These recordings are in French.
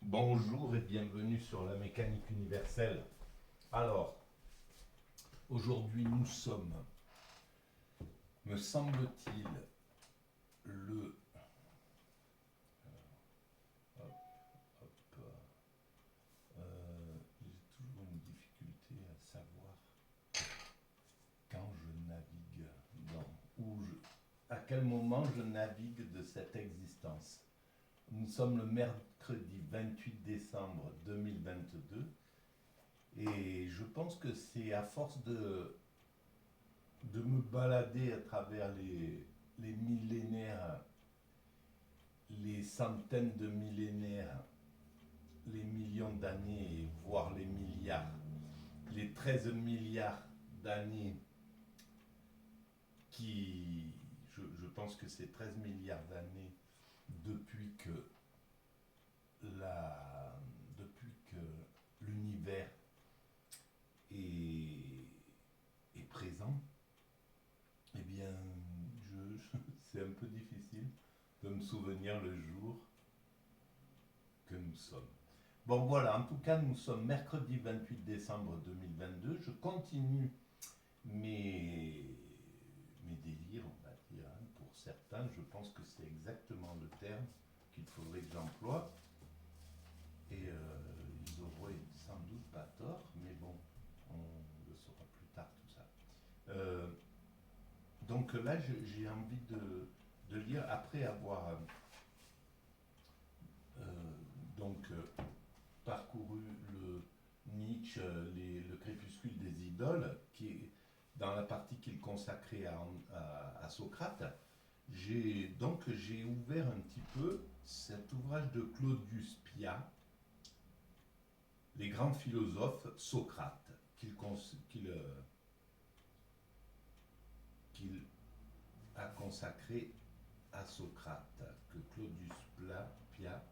Bonjour et bienvenue sur la mécanique universelle. Alors, aujourd'hui nous sommes, me semble-t-il, le... hop, hop, j'ai toujours une difficulté à savoir quand je navigue à quel moment je navigue de cette existence. Nous sommes le mercredi 28 décembre 2022 et je pense que c'est à force de me balader à travers les millénaires, les centaines de millénaires, les millions d'années, voire les milliards, les 13 milliards d'années je pense que c'est 13 milliards d'années depuis que depuis que l'univers est, est présent, eh bien, c'est un peu difficile de me souvenir le jour que nous sommes. Bon voilà, en tout cas, nous sommes mercredi 28 décembre 2022. Je continue mes délires, on va dire, hein. Pour certains, je pense que c'est exactement le terme qu'il faudrait que j'emploie. Et ils auraient sans doute pas tort, mais bon, on le saura plus tard tout ça. Donc là, j'ai envie de lire, après avoir euh, donc parcouru le Nietzsche, le crépuscule des idoles, qui est dans la partie qu'il consacrait à Socrate. J'ai ouvert un petit peu cet ouvrage de Claudius Pia, Les grands philosophes, Socrate, qu'il a consacré à Socrate, que Claudius Pia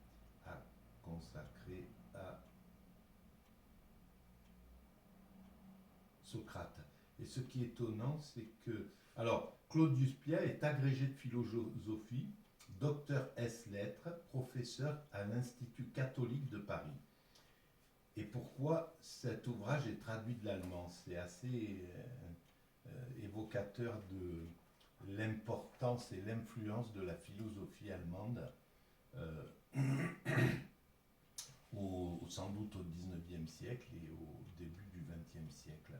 a consacré à Socrate. Et ce qui est étonnant, c'est que... Alors, Claudius Pia est agrégé de philosophie, docteur S lettres, professeur à l'Institut catholique de Paris. Et pourquoi cet ouvrage est traduit de l'allemand? C'est assez évocateur de l'importance et l'influence de la philosophie allemande, euh, sans doute au 19e siècle et au début du 20e siècle.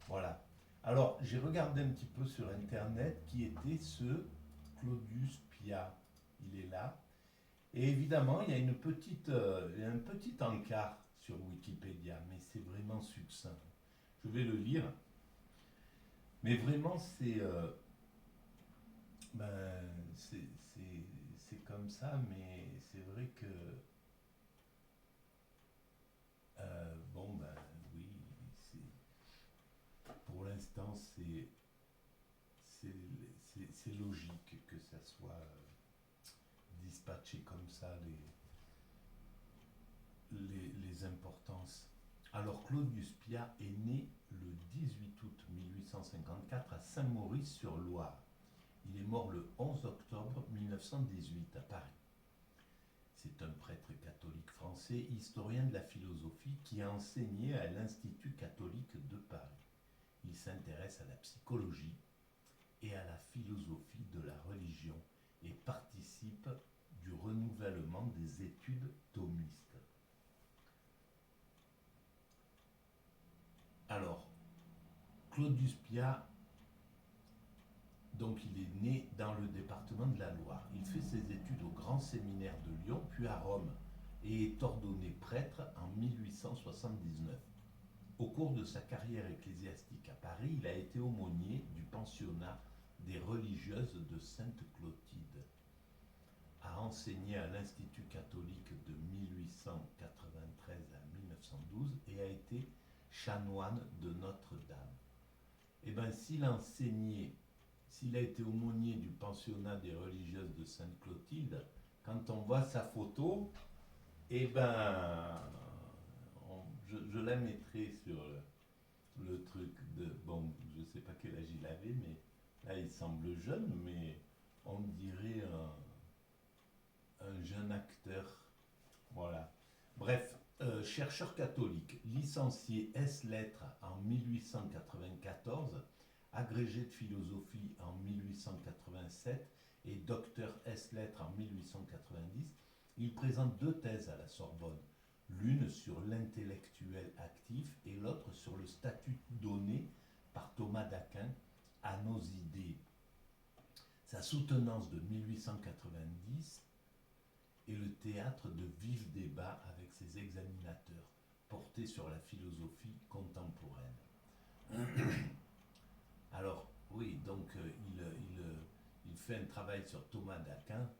Voilà. Alors, j'ai regardé un petit peu sur Internet qui était ce Claudius Pia. Il est là. Et évidemment, il y a un petit encart sur Wikipédia, mais c'est vraiment succinct. Je vais le lire. Mais vraiment, c'est comme ça, mais c'est vrai que bon ben oui, pour l'instant c'est logique que ça soit dispatché comme ça les importances. Alors Claudius Pia est né le 18 août 1854 à Saint-Maurice-sur-Loire. Il est mort le 11 octobre 1918 à Paris. C'est un prêtre catholique français, historien de la philosophie, qui a enseigné à l'Institut catholique de Paris. Il s'intéresse à la psychologie et à la philosophie de la religion et participe du renouvellement des études thomistes. Alors, Claudius Pia, donc il est né dans le département de la Loire. Il fait ses études au Grand Séminaire de Lyon, puis à Rome, et est ordonné prêtre en 1879. Au cours de sa carrière ecclésiastique à Paris, il a été aumônier du pensionnat des religieuses de Sainte-Clotilde, a enseigné à l'Institut catholique de 1893 à 1912 et a été chanoine de Notre-Dame. Eh bien, s'il a été aumônier du pensionnat des religieuses de Sainte-Clotilde, quand on voit sa photo, eh ben, je la mettrai sur le truc de... Bon, je ne sais pas quel âge il avait, mais là, il semble jeune, mais on dirait un jeune acteur. Voilà. Bref, chercheur catholique, licencié ès-lettres en 1894, agrégé de philosophie en 1887 et docteur ès-lettres en 1890, il présente 2 thèses à la Sorbonne, l'une sur l'intellectuel actif et l'autre sur le statut donné par Thomas d'Aquin à nos idées. Sa soutenance de 1890 est le théâtre de vifs débats avec ses examinateurs, portés sur la philosophie contemporaine. Alors, oui, donc il fait un travail sur Thomas d'Aquin,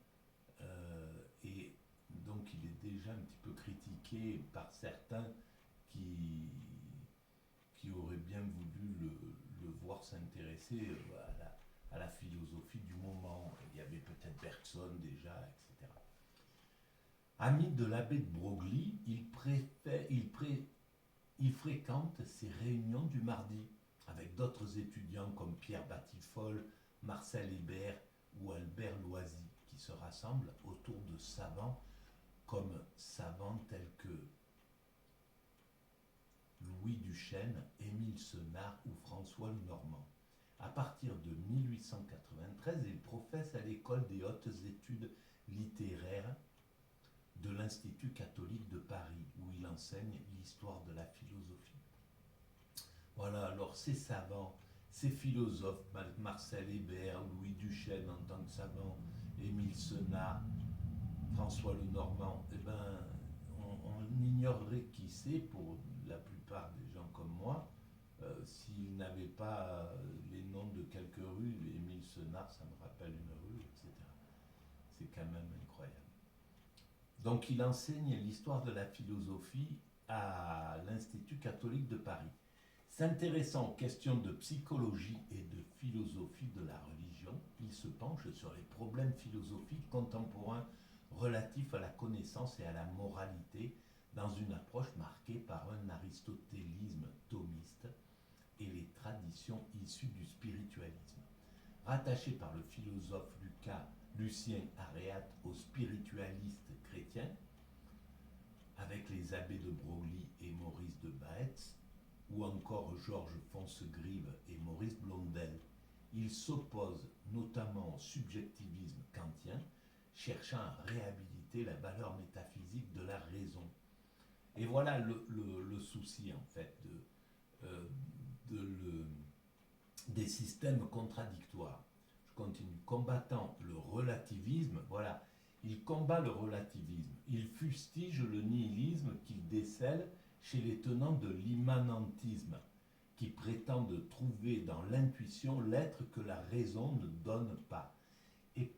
et donc il est déjà un petit peu critiqué par certains qui, qui auraient bien voulu le voir s'intéresser à la philosophie du moment. Il y avait peut-être Bergson déjà, etc. Ami de l'abbé de Broglie, il fréquente ces réunions du mardi avec d'autres étudiants comme Pierre Batifol, Marcel Hébert ou Albert Loisy, qui se rassemblent autour de savants comme savants tels que Louis Duchesne, Émile Senart ou François Lenormand. À partir de 1893, il professe à l'école des hautes études littéraires de l'Institut catholique de Paris, où il enseigne l'histoire de la philosophie. Voilà, alors ces savants, ces philosophes, Marcel Hébert, Louis Duchesne en tant que savant, Émile Senart, François Lenormand, eh ben, on ignorerait qui c'est pour la plupart des gens comme moi, s'ils n'avaient pas les noms de quelques rues. Émile Senart, ça me rappelle une rue, etc. C'est quand même incroyable. Donc il enseigne l'histoire de la philosophie à l'Institut catholique de Paris. S'intéressant aux questions de psychologie et de philosophie de la religion, il se penche sur les problèmes philosophiques contemporains relatifs à la connaissance et à la moralité dans une approche marquée par un aristotélisme thomiste et les traditions issues du spiritualisme. Rattaché par le philosophe Lucien Aréate aux spiritualistes chrétiens, avec les abbés de Broglie et Maurice de Baetz, ou encore Georges Foncegrive et Maurice Blondel, il s'oppose notamment au subjectivisme kantien, cherchant à réhabiliter la valeur métaphysique de la raison. Et voilà le souci, en fait, des systèmes contradictoires. Je continue. Combattant le relativisme, voilà, il combat le relativisme. Il fustige le nihilisme qu'il décèle chez les tenants de l'immanentisme, qui prétendent trouver dans l'intuition l'être que la raison ne donne pas. Et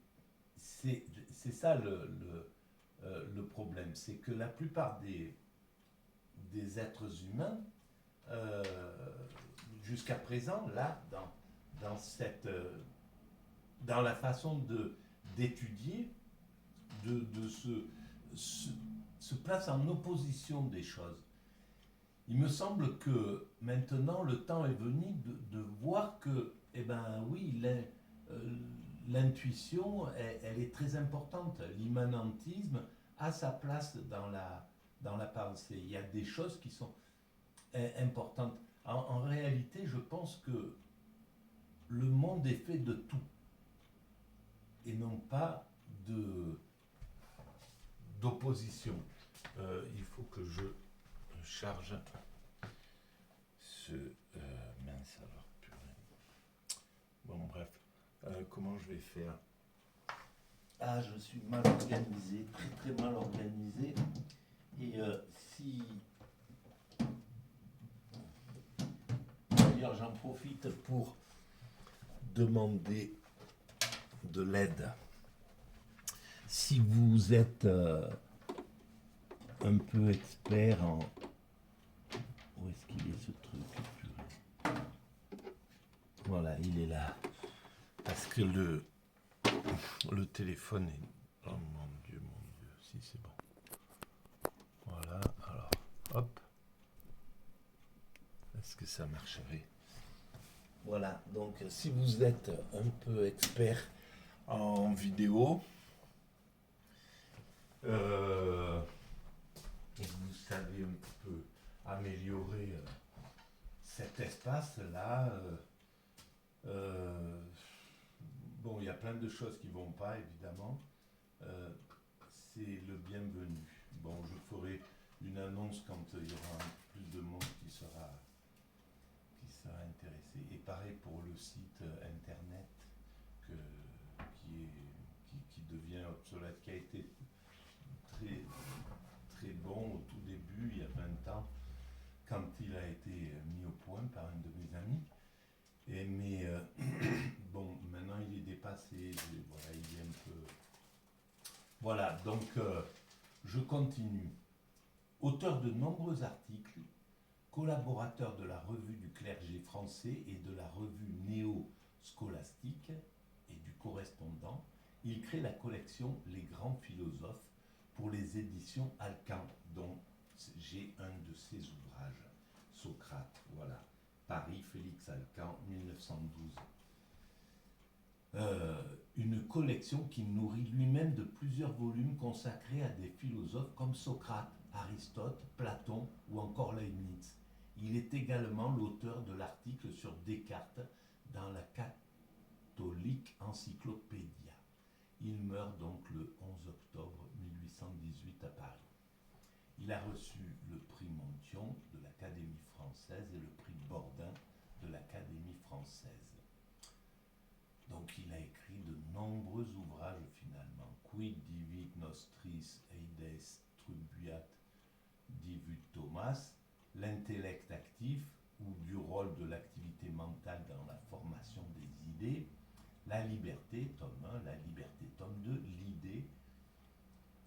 c'est ça le problème, c'est que la plupart des êtres humains, jusqu'à présent, là, dans la façon d'étudier, de se place en opposition des choses. Il me semble que maintenant le temps est venu de voir que, eh ben oui, l'intuition, elle est très importante. L'immanentisme a sa place dans la pensée. Il y a des choses qui sont importantes. En réalité, je pense que le monde est fait de tout et non pas d'opposition. Il faut que je charge ce mince alors purée. Bon bref, comment je vais faire? Ah, je suis mal organisé, très très mal organisé. Et si d'ailleurs j'en profite pour demander de l'aide. Si vous êtes un peu expert en... Où est-ce qu'il est ce truc? Voilà, il est là. Parce que le téléphone est... Oh mon Dieu, si c'est bon. Voilà, alors, hop. Est-ce que ça marcherait? Voilà, donc si vous êtes un peu expert en vidéo, passe là, bon, il y a plein de choses qui vont pas, évidemment. Euh, c'est le bienvenu. Bon, je ferai une annonce quand il y aura plus de monde qui sera intéressé. Et pareil pour le site internet qui devient obsolète, qui a été très, très bon au tout début, il y a 20 ans, quand il a été mis au point par un de mes amis. Mais bon, maintenant il est dépassé, voilà, il est un peu... Voilà, donc je continue. Auteur de nombreux articles, collaborateur de la revue du clergé français et de la revue néo-scolastique et du correspondant, il crée la collection Les Grands Philosophes pour les éditions Alcan, dont j'ai un de ses ouvrages, Socrate, voilà. Paris, Félix Alcan, 1912. Une collection qu'il nourrit lui-même de plusieurs volumes consacrés à des philosophes comme Socrate, Aristote, Platon ou encore Leibniz. Il est également l'auteur de l'article sur Descartes dans la Catholic Encyclopédia. Il meurt donc le 11 octobre 1818 à Paris. Il a reçu le prix Monthyon de l'Académie française et le prix Bordin de l'Académie française. Donc il a écrit de nombreux ouvrages finalement. Quid divit nostris eides tribuat divut Thomas, l'intellect actif ou du rôle de l'activité mentale dans la formation des idées, la liberté, tome 1, la liberté, tome 2, l'idée,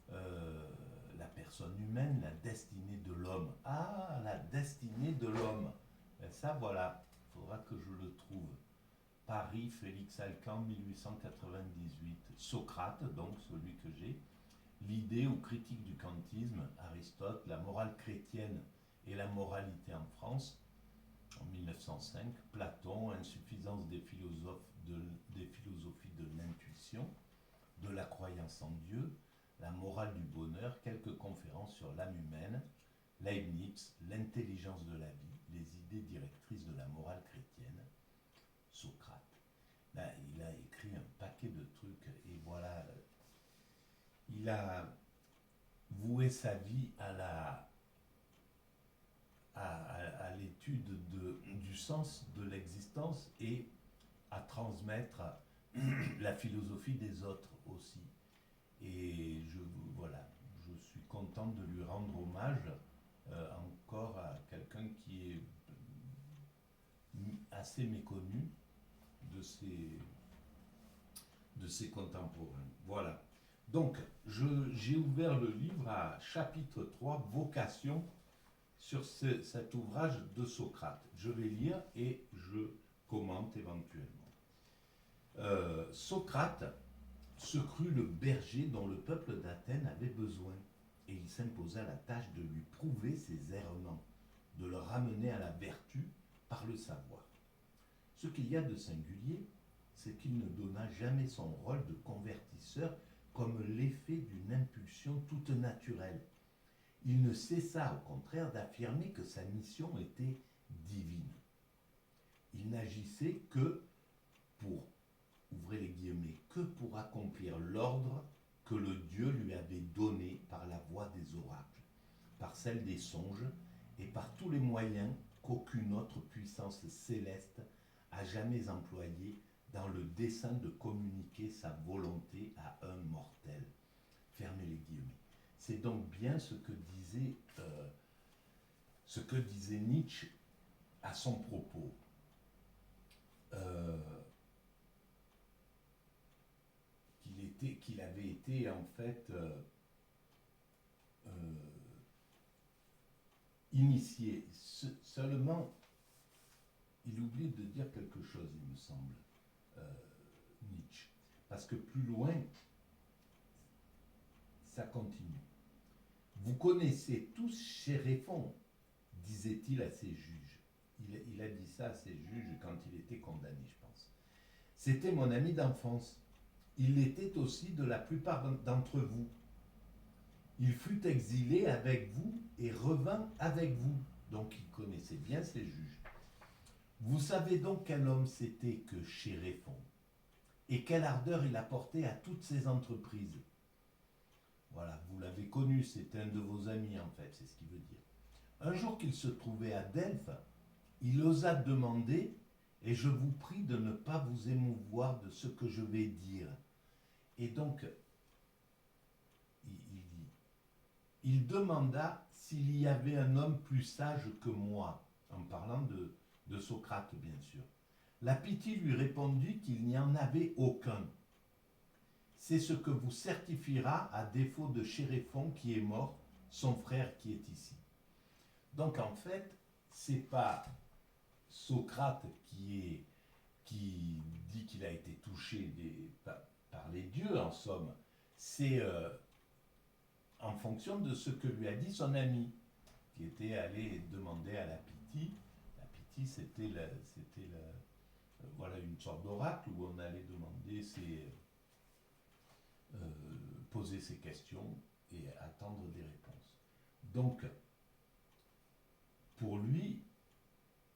la personne humaine, la destinée de l'homme. Ah, la destinée de l'homme. Et ça, voilà, il faudra que je le trouve. Paris, Félix Alcan, 1898. Socrate, donc celui que j'ai. L'idée ou critique du kantisme, Aristote, la morale chrétienne et la moralité en France, en 1905. Platon, insuffisance des philosophies de l'intuition, de la croyance en Dieu, la morale du bonheur, quelques conférences sur l'âme humaine, Leibniz, l'intelligence de la vie, les idées directrices de la morale chrétienne, Socrate. Là, il a écrit un paquet de trucs et voilà, il a voué sa vie à l'étude du sens de l'existence et à transmettre la philosophie des autres aussi. Et voilà, je suis content de lui rendre hommage encore à quelqu'un qui est assez méconnu de ses contemporains. Voilà. Donc, j'ai ouvert le livre à chapitre 3, Vocation, sur cet ouvrage de Socrate. Je vais lire et je commente éventuellement. Socrate se crut le berger dont le peuple d'Athènes avait besoin, et il s'imposa la tâche de lui prouver ses errements, de le ramener à la vertu par le savoir. Ce qu'il y a de singulier, c'est qu'il ne donna jamais son rôle de convertisseur comme l'effet d'une impulsion toute naturelle. Il ne cessa au contraire d'affirmer que sa mission était divine. Il n'agissait que pour, ouvrez les guillemets, que pour accomplir l'ordre que le Dieu lui avait donné par la voie des oracles, par celle des songes et par tous les moyens qu'aucune autre puissance céleste a jamais employés dans le dessein de communiquer sa volonté à un mortel. Fermez les guillemets. C'est donc bien ce que disait Nietzsche à son propos. Qu'il avait été en fait initié. Seulement, il oublie de dire quelque chose, il me semble, Nietzsche. Parce que plus loin, ça continue. Vous connaissez tous Chéréphon, disait-il à ses juges. Il a dit ça à ses juges quand il était condamné, je pense. C'était mon ami d'enfance. Il l'était aussi de la plupart d'entre vous. Il fut exilé avec vous et revint avec vous. Donc il connaissait bien ses juges. Vous savez donc quel homme c'était que Chéréphon, et quelle ardeur il apportait à toutes ses entreprises. Voilà, vous l'avez connu, c'est un de vos amis en fait, c'est ce qu'il veut dire. Un jour qu'il se trouvait à Delphes, il osa demander, et je vous prie de ne pas vous émouvoir de ce que je vais dire. Et donc, il demanda s'il y avait un homme plus sage que moi, en parlant de Socrate, bien sûr. La pitié lui répondit qu'il n'y en avait aucun. C'est ce que vous certifiera, à défaut de Chéréphon qui est mort, son frère qui est ici. Donc en fait, c'est pas Socrate qui dit qu'il a été touché par les dieux, en somme. C'est en fonction de ce que lui a dit son ami, qui était allé demander à la Pythie. La Pythie, c'était voilà, une sorte d'oracle où on allait demander poser ses questions et attendre des réponses. Donc, pour lui,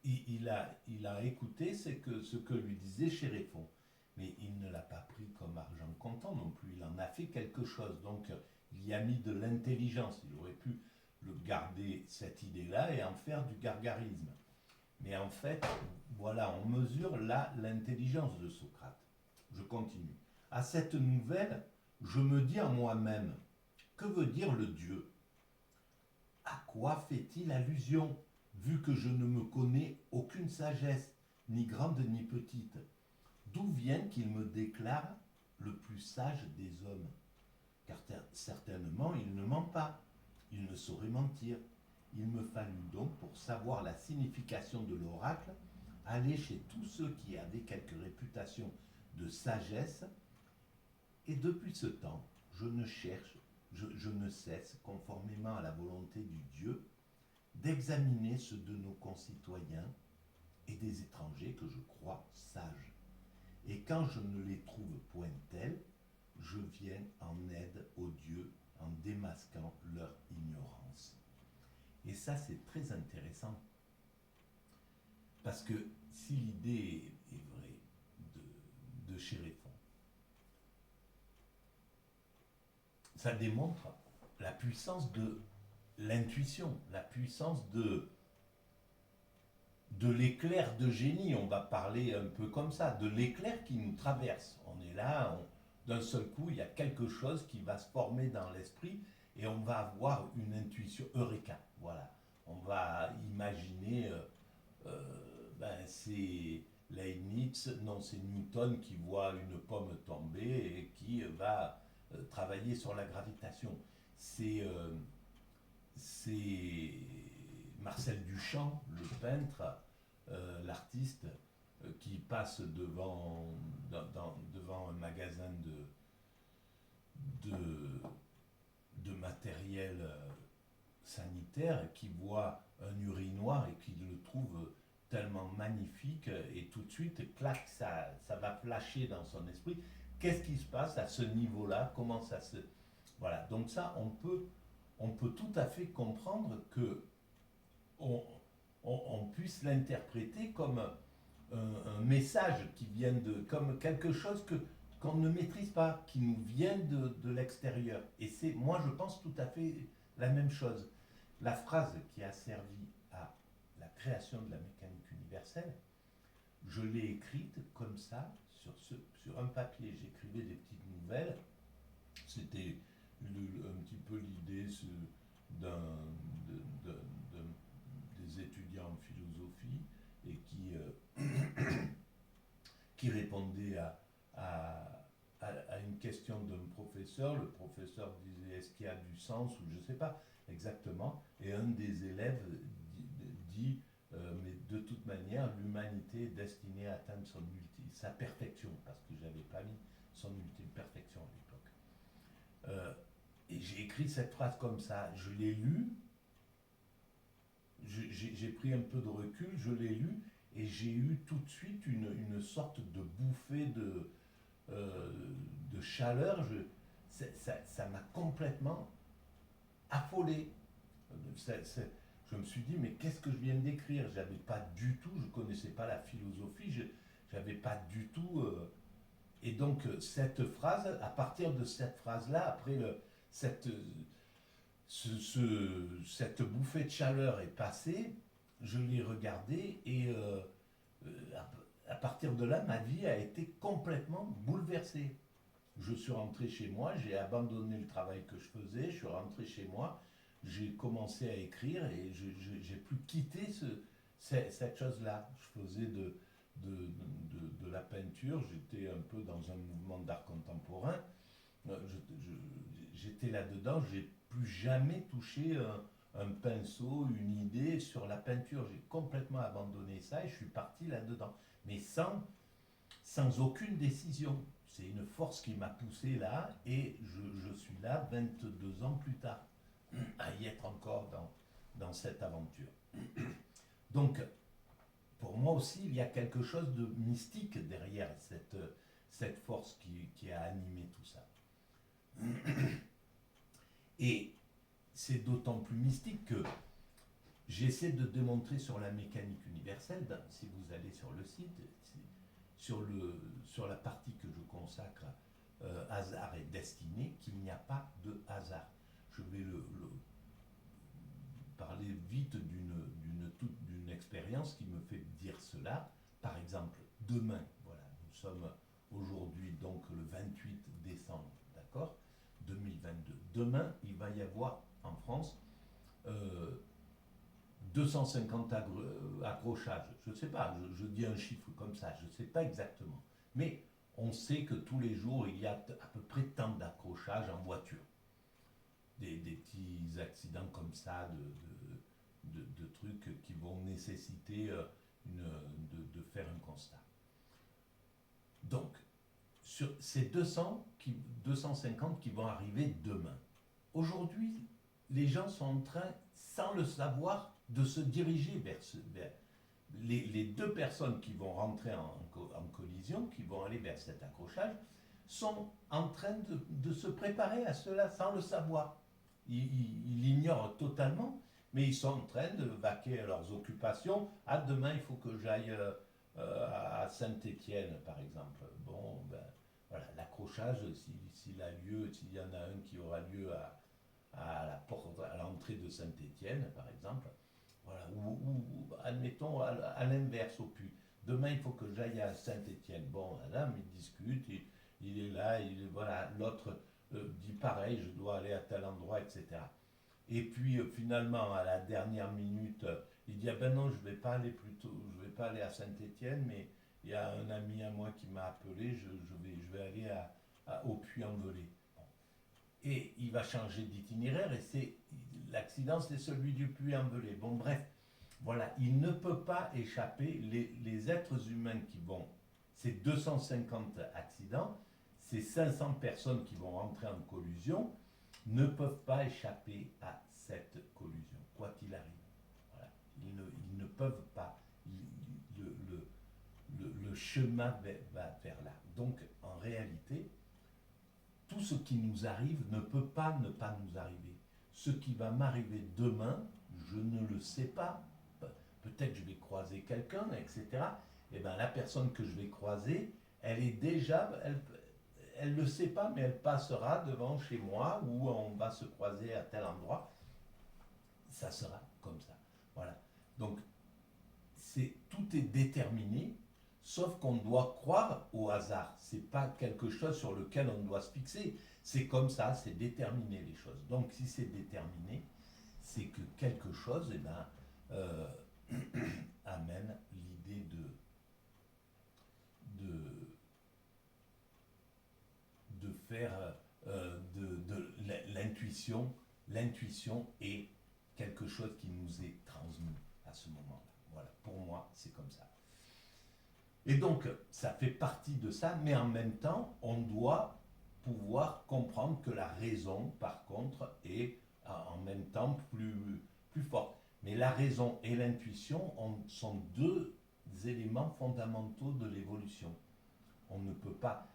il a écouté ce que lui disait Chéréphon, mais il ne l'a pas pris comme argent comptant non plus, il en a fait quelque chose, donc il y a mis de l'intelligence, il aurait pu le garder cette idée-là et en faire du gargarisme. Mais en fait, voilà, on mesure là l'intelligence de Socrate. Je continue. À cette nouvelle, je me dis en moi-même, que veut dire le Dieu? À quoi fait-il allusion, vu que je ne me connais aucune sagesse, ni grande ni petite? D'où vient qu'il me déclare le plus sage des hommes? Car certainement il ne ment pas, il ne saurait mentir. Il me fallut donc, pour savoir la signification de l'oracle, aller chez tous ceux qui avaient quelque réputation de sagesse, et depuis ce temps, je ne cesse, conformément à la volonté du Dieu, d'examiner ceux de nos concitoyens et des étrangers que je crois sages. Et quand je ne les trouve point tels, je viens en aide aux dieux en démasquant leur ignorance. Et ça, c'est très intéressant. Parce que si l'idée est vraie de Chéréphon, ça démontre la puissance de l'intuition, la puissance de l'éclair de génie, on va parler un peu comme ça, de l'éclair qui nous traverse. On est là, d'un seul coup, il y a quelque chose qui va se former dans l'esprit et on va avoir une intuition eureka. Voilà, on va imaginer, c'est Leibniz, non, c'est Newton qui voit une pomme tomber et qui va travailler sur la gravitation. C'est Marcel Duchamp, le peintre, l'artiste, qui passe devant un magasin de matériel sanitaire, qui voit un urinoir et qui le trouve tellement magnifique, et tout de suite, clac, ça va flasher dans son esprit. Qu'est-ce qui se passe à ce niveau-là? Comment ça se... Voilà, donc ça, on peut tout à fait comprendre que on puisse l'interpréter comme un message qui vient comme quelque chose qu'on ne maîtrise pas, qui nous vient de l'extérieur. Et c'est, moi, je pense tout à fait la même chose. La phrase qui a servi à la création de la mécanique universelle, je l'ai écrite comme ça, sur un papier. J'écrivais des petites nouvelles. C'était un petit peu l'idée des étudiants en philosophie et qui répondait à une question d'un professeur. Le professeur disait est-ce qu'il y a du sens ou je ne sais pas exactement. Et un des élèves dit mais de toute manière, l'humanité est destinée à atteindre sa perfection, parce que je n'avais pas mis son ultime perfection à l'époque. Et j'ai écrit cette phrase comme ça, je l'ai lue, j'ai pris un peu de recul, je l'ai lu, et j'ai eu tout de suite une sorte de bouffée de chaleur. Ça m'a complètement affolé. je me suis dit, mais qu'est-ce que je viens d'écrire? J'avais pas du tout, je connaissais pas la philosophie, j'avais pas du tout. Et donc, cette phrase, à partir de cette phrase-là, après cette, cette bouffée de chaleur est passée, je l'ai regardée et à partir de là, ma vie a été complètement bouleversée. Je suis rentré chez moi, j'ai abandonné le travail que je faisais, je suis rentré chez moi, j'ai commencé à écrire et j'ai pu quitter cette chose-là. Je faisais de la peinture, j'étais un peu dans un mouvement d'art contemporain, j'étais là-dedans, j'ai plus jamais touché un pinceau, une idée sur la peinture. J'ai complètement abandonné ça et je suis parti là-dedans. Mais sans aucune décision. C'est une force qui m'a poussé là et je suis là 22 ans plus tard à y être encore dans cette aventure. Donc, pour moi aussi, il y a quelque chose de mystique derrière cette force qui a animé tout ça. Et c'est d'autant plus mystique que j'essaie de démontrer sur la mécanique universelle, si vous allez sur le site, sur la partie que je consacre hasard et destinée, qu'il n'y a pas de hasard. Je vais parler vite d'une expérience qui me fait dire cela. Par exemple, demain, voilà, nous sommes aujourd'hui donc le 28 décembre, d'accord, 2022. Demain, il va y avoir en France 250 accrochages. Je ne sais pas, je dis un chiffre comme ça, je ne sais pas exactement. Mais on sait que tous les jours, il y a à peu près tant d'accrochages en voiture. Des petits accidents comme ça, de trucs qui vont nécessiter de faire un constat. Donc, sur ces 250 qui vont arriver demain, aujourd'hui, les gens sont en train, sans le savoir, de se diriger vers les deux personnes qui vont rentrer en collision, qui vont aller vers cet accrochage, sont en train de se préparer à cela sans le savoir. Ils l'ignorent totalement, mais ils sont en train de vaquer à leurs occupations. Ah, demain, il faut que j'aille à Saint-Étienne, par exemple. Bon, ben, voilà, l'accrochage, s'il a lieu, s'il y en a un qui aura lieu à l'entrée de Saint-Étienne, par exemple, voilà, ou admettons à l'inverse, au puits. Demain, il faut que j'aille à Saint-Étienne. Bon, là, il discute, il est là, voilà, l'autre dit pareil, je dois aller à tel endroit, etc. Et puis finalement, à la dernière minute, il dit ah ben non, je vais pas aller à Saint-Étienne, mais il y a un ami à moi qui m'a appelé, je vais aller au Puy-en-Velay. Bon. Et il va changer d'itinéraire et l'accident, c'est celui du Puy-en-Velay. Bon, bref, voilà, il ne peut pas échapper, les êtres humains qui vont, ces 250 accidents, ces 500 personnes qui vont rentrer en collusion, ne peuvent pas échapper à cette collusion, quoi qu'il arrive. Voilà. Ils ne peuvent pas. Le chemin va vers là. Donc, en réalité, tout ce qui nous arrive ne peut pas ne pas nous arriver. Ce qui va m'arriver demain, je ne le sais pas. Peut-être je vais croiser quelqu'un, etc. Et bien, la personne que je vais croiser, elle est déjà, elle ne le sait pas, mais elle passera devant chez moi où on va se croiser à tel endroit. Ça sera comme ça. Voilà. Donc, tout est déterminé, sauf qu'on doit croire au hasard. Ce n'est pas quelque chose sur lequel on doit se fixer. C'est comme ça, c'est déterminé les choses. Donc, si c'est déterminé, c'est que quelque chose amène l'idée de faire de l'intuition. L'intuition est quelque chose qui nous est transmis à ce moment-là. Voilà, pour moi, c'est comme ça. Et donc, ça fait partie de ça, mais en même temps, on doit pouvoir comprendre que la raison, par contre, est en même temps plus forte. Mais la raison et l'intuition sont deux éléments fondamentaux de l'évolution. On ne peut pas,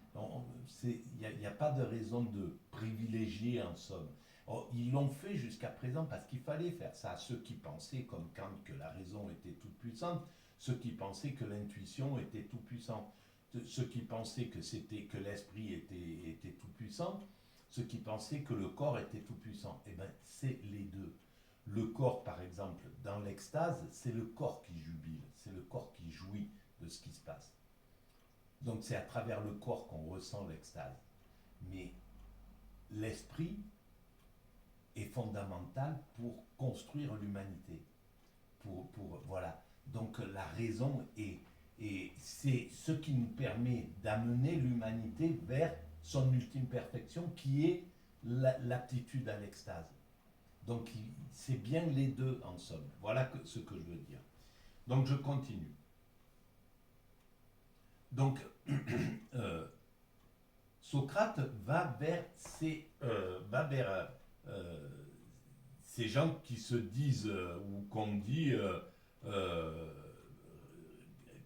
il n'y a pas de raison de privilégier en somme. Oh, ils l'ont fait jusqu'à présent parce qu'il fallait faire ça. Ceux qui pensaient, comme Kant, que la raison était toute puissante, ceux qui pensaient que l'intuition était tout puissant, ceux qui pensaient que l'esprit était tout puissant, ceux qui pensaient que le corps était tout puissant. Eh bien, c'est les deux. Le corps, par exemple, dans l'extase, c'est le corps qui jubile, c'est le corps qui jouit de ce qui se passe. Donc c'est à travers le corps qu'on ressent l'extase. Mais l'esprit est fondamental pour construire l'humanité. Voilà. Donc la raison et c'est ce qui nous permet d'amener l'humanité vers son ultime perfection qui est l'aptitude à l'extase. Donc c'est bien les deux en somme. Voilà ce que je veux dire. Donc je continue. Donc Socrate va vers ces gens qui se disent ou qu'on dit euh,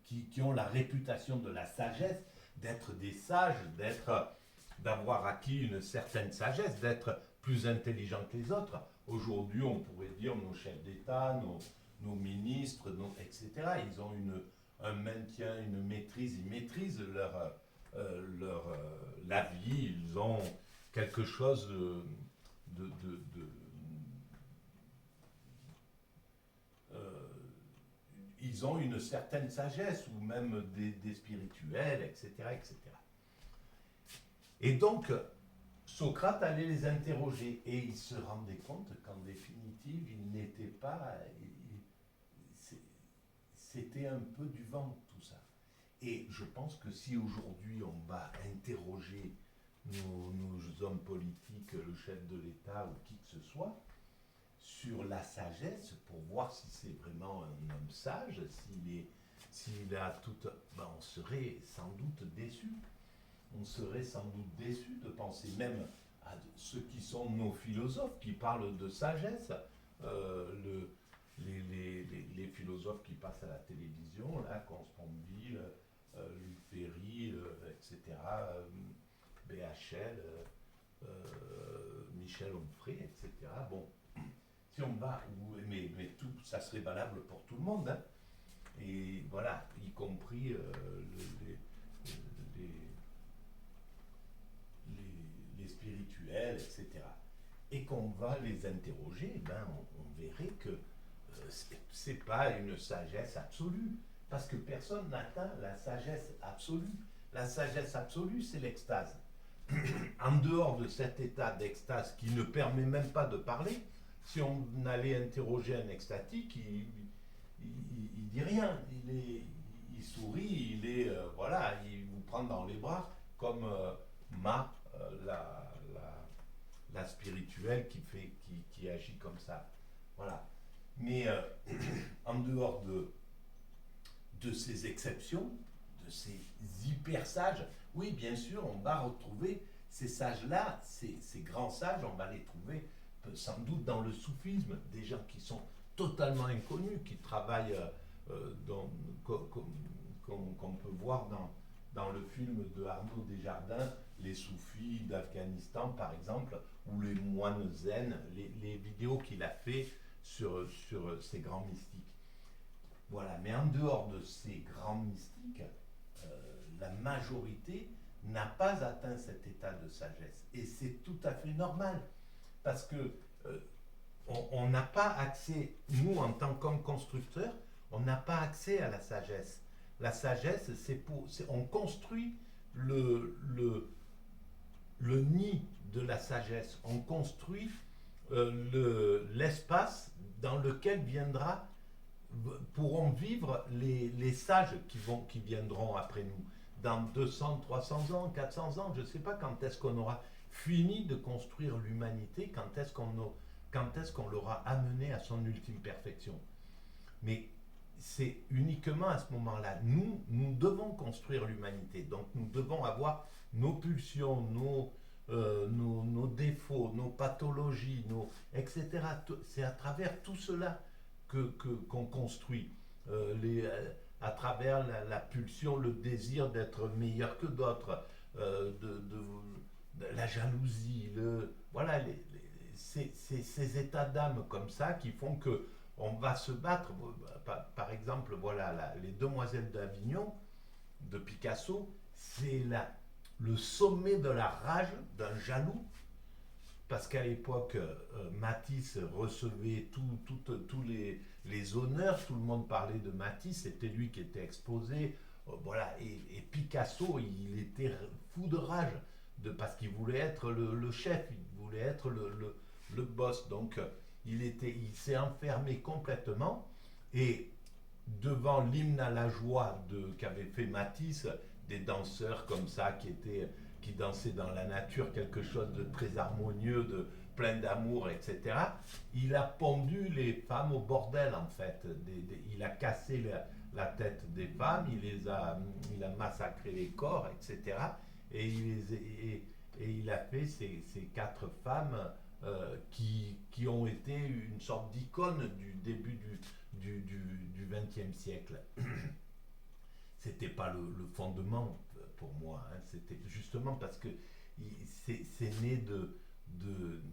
qui ont la réputation de la sagesse, d'être des sages, d'avoir acquis une certaine sagesse, d'être plus intelligents que les autres. Aujourd'hui, on pourrait dire nos chefs d'État, nos ministres, etc. Ils ont un maintien, une maîtrise, ils maîtrisent la vie, ils ont quelque chose ils ont une certaine sagesse, ou même des spirituels, etc., etc. Et donc, Socrate allait les interroger, et il se rendait compte qu'en définitive, il n'était pas... C'était un peu du vent, tout ça. Et je pense que si aujourd'hui on va interroger nos hommes politiques, le chef de l'État ou qui que ce soit, sur la sagesse, pour voir si c'est vraiment un homme sage, s'il a tout... Ben on serait sans doute déçus. On serait sans doute déçus de penser même à ceux qui sont nos philosophes, qui parlent de sagesse, les philosophes qui passent à la télévision, là, Consponville, Luc Ferry, etc., BHL, Michel Onfray, etc. Bon, si on va, mais tout, ça serait valable pour tout le monde, hein, et voilà, y compris les spirituels, etc. Et qu'on va les interroger, ben on verrait que c'est pas une sagesse absolue, parce que personne n'atteint la sagesse absolue. La sagesse absolue, c'est l'extase. En dehors de cet état d'extase qui ne permet même pas de parler, si on allait interroger un extatique, il dit rien, il sourit, voilà, il vous prend dans les bras comme la spirituelle qui agit comme ça. Voilà. Mais en dehors de ces exceptions, de ces hyper sages, oui, bien sûr, on va retrouver ces sages-là, ces grands sages, on va les trouver sans doute dans le soufisme, des gens qui sont totalement inconnus, qui travaillent qu'on peut voir dans le film de Arnaud Desjardins, les soufis d'Afghanistan par exemple, ou les moines zen, les vidéos qu'il a fait sur ces grands mystiques. Voilà, mais en dehors de ces grands mystiques, la majorité n'a pas atteint cet état de sagesse. Et c'est tout à fait normal, parce que on n'a pas accès, nous en tant qu'hommes constructeurs, on n'a pas accès à la sagesse. La sagesse, on construit le nid de la sagesse, on construit l'espace dans lequel pourront vivre les sages qui viendront après nous. Dans 200, 300 ans, 400 ans, je ne sais pas quand est-ce qu'on aura fini de construire l'humanité, quand est-ce qu'on l'aura amené à son ultime perfection. Mais c'est uniquement à ce moment-là. Nous devons construire l'humanité. Donc nous devons avoir nos pulsions, nos défauts, nos pathologies, etc. C'est à travers tout cela qu'on construit. À travers la pulsion, le désir d'être meilleur que d'autres, de la jalousie, voilà, c'est ces états d'âme comme ça qui font que on va se battre. Par exemple, voilà, les Demoiselles d'Avignon de Picasso, c'est le sommet de la rage d'un jaloux, parce qu'à l'époque, Matisse recevait tous les honneurs, tout le monde parlait de Matisse, c'était lui qui était exposé, voilà, et Picasso, il était fou de rage, parce qu'il voulait être le chef, il voulait être le boss, donc il s'est enfermé complètement, et devant l'hymne à la joie qu'avait fait Matisse, des danseurs comme ça qui dansaient dans la nature, quelque chose de très harmonieux, de plein d'amour, etc. Il a pendu les femmes au bordel en fait. Il a cassé la tête des femmes, il a massacré les corps, etc. Et il a fait ces quatre femmes qui ont été une sorte d'icône du début du XXe siècle. C'était pas le fondement pour moi, hein. C'était justement parce que c'est né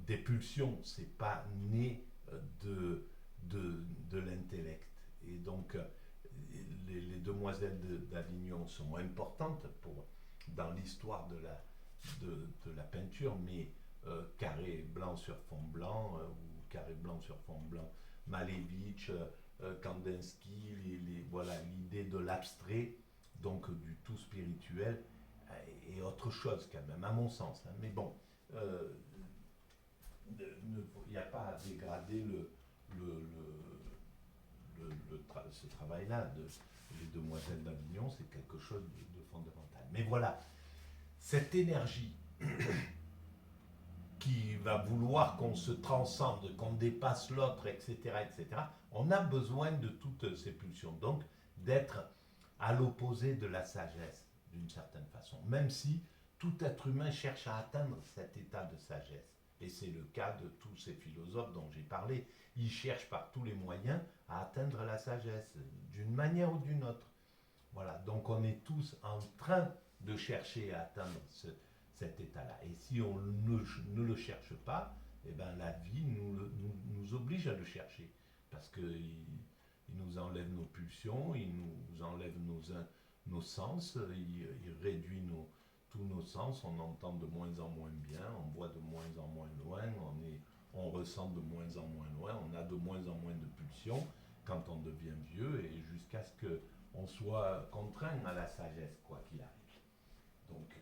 des pulsions, c'est pas né de l'intellect. Et donc, les Demoiselles d'Avignon sont importantes dans l'histoire de la peinture, mais carré blanc sur fond blanc, ou carré blanc sur fond blanc, Malevich, Kandinsky, voilà, l'idée de l'abstrait, donc du tout spirituel, et autre chose quand même, à mon sens, hein. Mais bon, il n'y a pas à dégrader ce travail-là. Les Demoiselles d'Avignon, c'est quelque chose de fondamental. Mais voilà, cette énergie qui va vouloir qu'on se transcende, qu'on dépasse l'autre, etc., etc., on a besoin de toutes ces pulsions. Donc, d'être à l'opposé de la sagesse, d'une certaine façon. Même si tout être humain cherche à atteindre cet état de sagesse. Et c'est le cas de tous ces philosophes dont j'ai parlé. Ils cherchent par tous les moyens à atteindre la sagesse, d'une manière ou d'une autre. Voilà, donc on est tous en train de chercher à atteindre cet état-là. Et si on ne le cherche pas, eh ben la vie nous oblige à le chercher. Parce qu'il nous enlève nos pulsions, il nous enlève nos sens, il réduit tous nos sens, on entend de moins en moins bien, on voit de moins en moins loin, on ressent de moins en moins loin, on a de moins en moins de pulsions quand on devient vieux, et jusqu'à ce qu'on soit contraint à la sagesse, quoi qu'il arrive. Donc,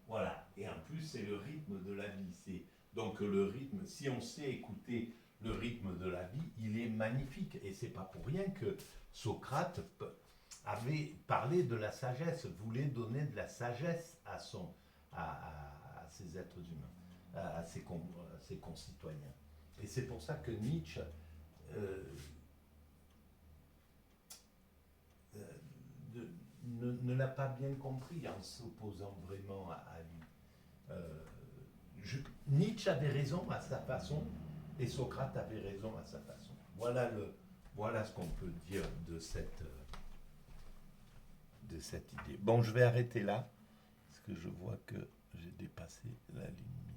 voilà. Et en plus, c'est le rythme de la vie. Donc le rythme, si on sait écouter le rythme de la vie, il est magnifique. Et c'est pas pour rien que Socrate avait parlé de la sagesse, voulait donner de la sagesse à ses êtres humains, à ses concitoyens. Et c'est pour ça que Nietzsche ne l'a pas bien compris en s'opposant vraiment à lui. Nietzsche avait raison à sa façon et Socrate avait raison à sa façon. Voilà ce qu'on peut dire de cette idée. Bon, je vais arrêter là parce que je vois que j'ai dépassé la ligne.